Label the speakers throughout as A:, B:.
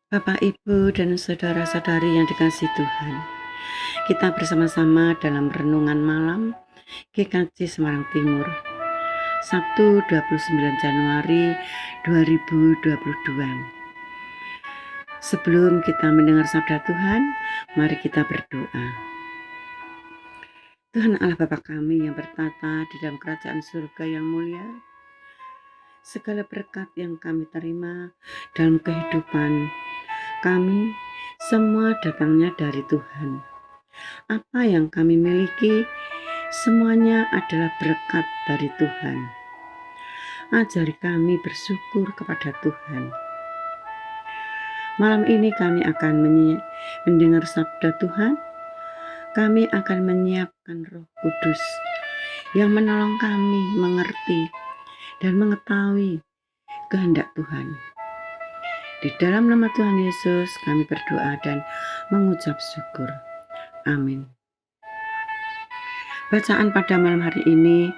A: Bapak, Ibu, dan saudara-saudari yang dikasihi Tuhan, kita bersama-sama dalam renungan malam GKJ Semarang Timur, Sabtu 29 Januari 2022. Sebelum kita mendengar sabda Tuhan, mari kita berdoa. Tuhan Allah Bapa kami yang bertata di dalam kerajaan surga yang mulia, segala berkat yang kami terima dalam kehidupan kami semua datangnya dari Tuhan. Apa yang kami miliki semuanya adalah berkat dari Tuhan. Ajari kami bersyukur kepada Tuhan. Malam ini kami akan mendengar sabda Tuhan. Kami akan menyiapkan Roh Kudus yang menolong kami mengerti dan mengetahui kehendak Tuhan. Di dalam nama Tuhan Yesus kami berdoa dan mengucap syukur. Amin. Bacaan pada malam hari ini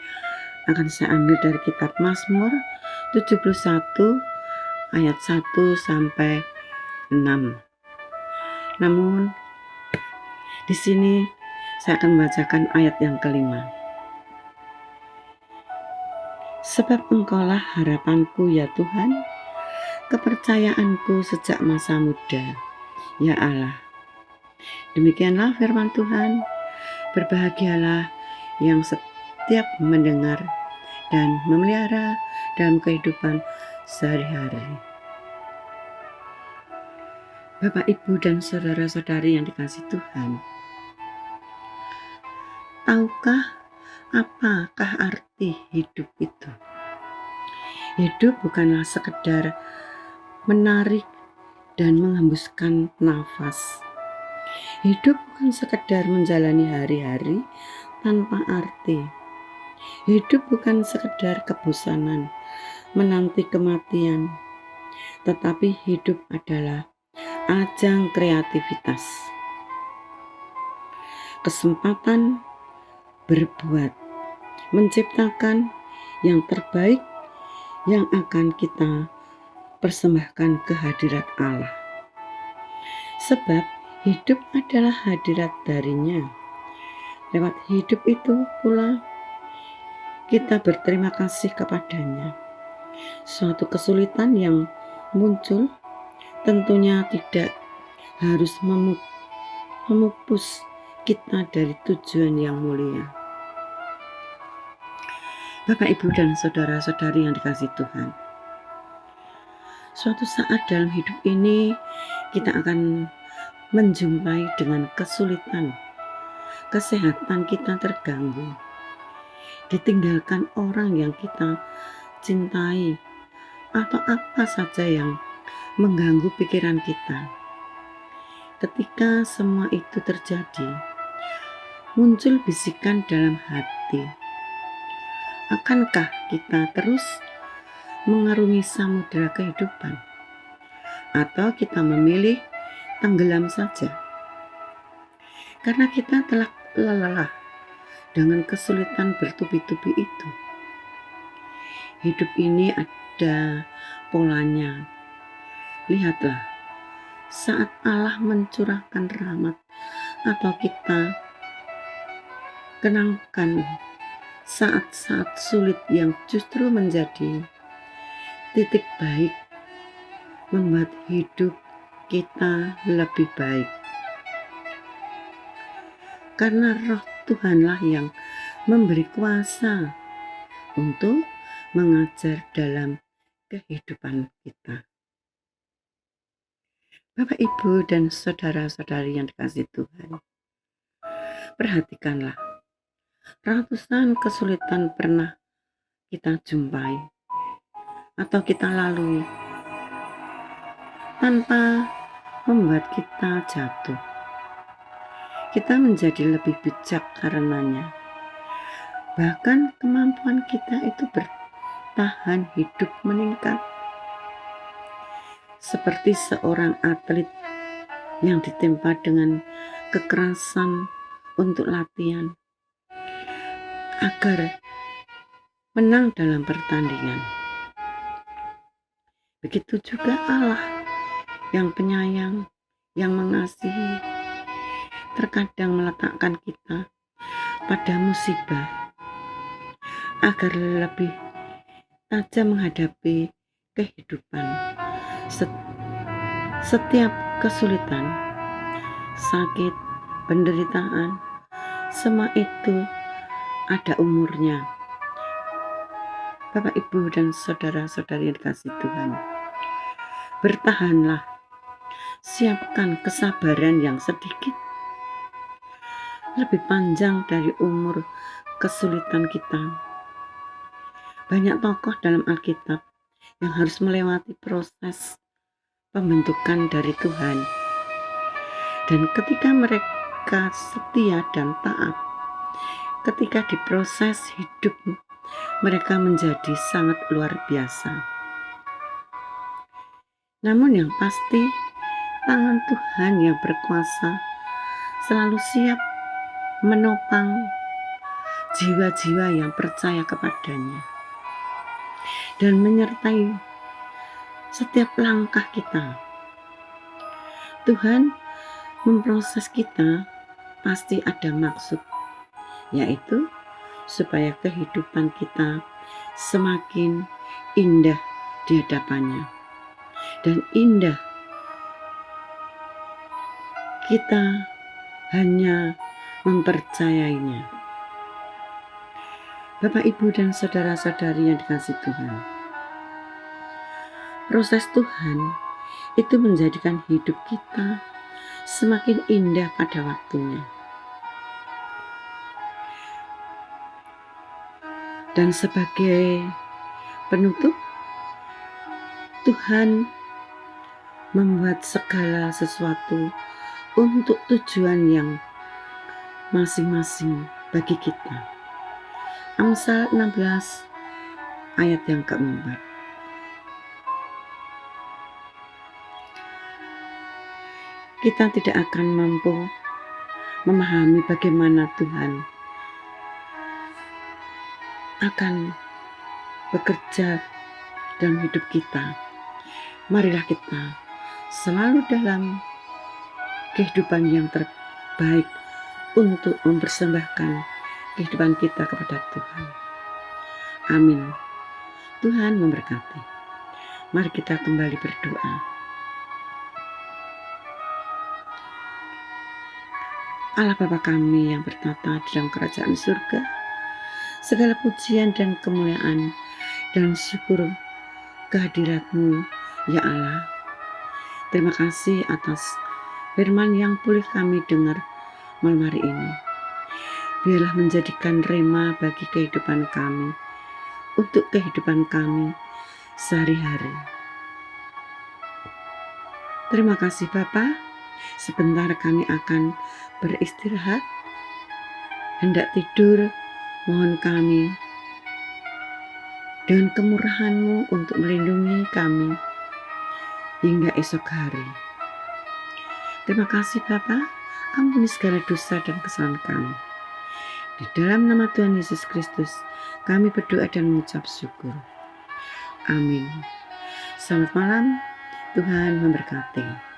A: akan saya ambil dari kitab Mazmur 71 ayat 1 sampai 6. Namun di sini saya akan membacakan ayat yang kelima. Sebab Engkaulah harapanku ya Tuhan, kepercayaanku sejak masa muda, ya Allah. Demikianlah firman Tuhan. Berbahagialah yang setiap mendengar dan memelihara dalam kehidupan sehari-hari. Bapak, Ibu, dan saudara-saudari yang dikasihi Tuhan, tahukah apakah arti hidup itu? Hidup bukanlah sekedar menarik dan menghembuskan nafas. Hidup bukan sekedar menjalani hari-hari tanpa arti. Hidup bukan sekedar kebosanan menanti kematian, tetapi hidup adalah ajang kreativitas, kesempatan berbuat, menciptakan yang terbaik yang akan kita persembahkan ke hadirat Allah. Sebab hidup adalah hadirat darinya. Lewat hidup itu pula kita berterima kasih kepadanya. Suatu kesulitan yang muncul tentunya tidak harus memupus kita dari tujuan yang mulia. Bapak, Ibu, dan saudara-saudari yang dikasihi Tuhan, suatu saat dalam hidup ini kita akan menjumpai dengan kesulitan, kesehatan kita terganggu, ditinggalkan orang yang kita cintai, atau apa saja yang mengganggu pikiran kita. Ketika semua itu terjadi, muncul bisikan dalam hati. Akankah kita terus mengarungi samudera kehidupan, atau kita memilih tenggelam saja? Karena kita telah lelah dengan kesulitan bertubi-tubi itu. Hidup ini ada polanya. Lihatlah, saat Allah mencurahkan rahmat atau kita kenangkan saat-saat sulit yang justru menjadi titik baik, membuat hidup kita lebih baik. Karena Roh Tuhanlah yang memberi kuasa untuk mengajar dalam kehidupan kita. Bapak, Ibu, dan saudara-saudari yang dikasihi Tuhan, perhatikanlah, ratusan kesulitan pernah kita jumpai atau kita lalui tanpa membuat kita jatuh. Kita menjadi lebih bijak karenanya. Bahkan kemampuan kita itu bertahan hidup meningkat. Seperti seorang atlet yang ditempa dengan kekerasan untuk latihan agar menang dalam pertandingan. Begitu juga Allah. yang penyayang, yang mengasihi, terkadang meletakkan kita pada musibah agar lebih tajam menghadapi kehidupan. Setiap kesulitan, sakit, penderitaan, semua itu ada umurnya. Bapak, Ibu, dan saudara-saudari yang dikasihi Tuhan, bertahanlah, siapkan kesabaran yang sedikit lebih panjang dari umur kesulitan kita. Banyak tokoh dalam Alkitab yang harus melewati proses pembentukan dari Tuhan, dan ketika mereka setia dan taat, ketika diproses hidup mereka menjadi sangat luar biasa. Namun yang pasti, tangan Tuhan yang berkuasa selalu siap menopang jiwa-jiwa yang percaya kepadanya dan menyertai setiap langkah kita. Tuhan memproses kita pasti ada maksud, yaitu supaya kehidupan kita semakin indah di hadapannya. Dan indah kita hanya mempercayainya. Bapak, Ibu, dan saudara-saudari yang dikasihi Tuhan, proses Tuhan itu menjadikan hidup kita semakin indah pada waktunya. Dan sebagai penutup, Tuhan membuat segala sesuatu untuk tujuan yang masing-masing bagi kita. Amsal 16 ayat yang keempat. Kita tidak akan mampu memahami bagaimana Tuhan akan bekerja dalam hidup kita. Marilah kita selalu dalam kehidupan yang terbaik untuk mempersembahkan kehidupan kita kepada Tuhan. Amin. Tuhan memberkati. Mari kita kembali berdoa. Allah Bapa kami yang bertata di dalam kerajaan surga, segala pujian dan kemuliaan dan syukur kehadirat-Mu, ya Allah. Terima kasih atas firman yang boleh kami dengar malam hari ini. Biarlah menjadikan rema bagi kehidupan kami, untuk kehidupan kami sehari-hari. Terima kasih Bapa. Sebentar kami akan beristirahat, hendak tidur. Mohon kami dengan kemurahan-Mu untuk melindungi kami hingga esok hari. Terima kasih Bapa, ampuni segala dosa dan kesalahan kami. Di dalam nama Tuhan Yesus Kristus kami berdoa dan mengucap syukur. Amin. Selamat malam, Tuhan memberkati.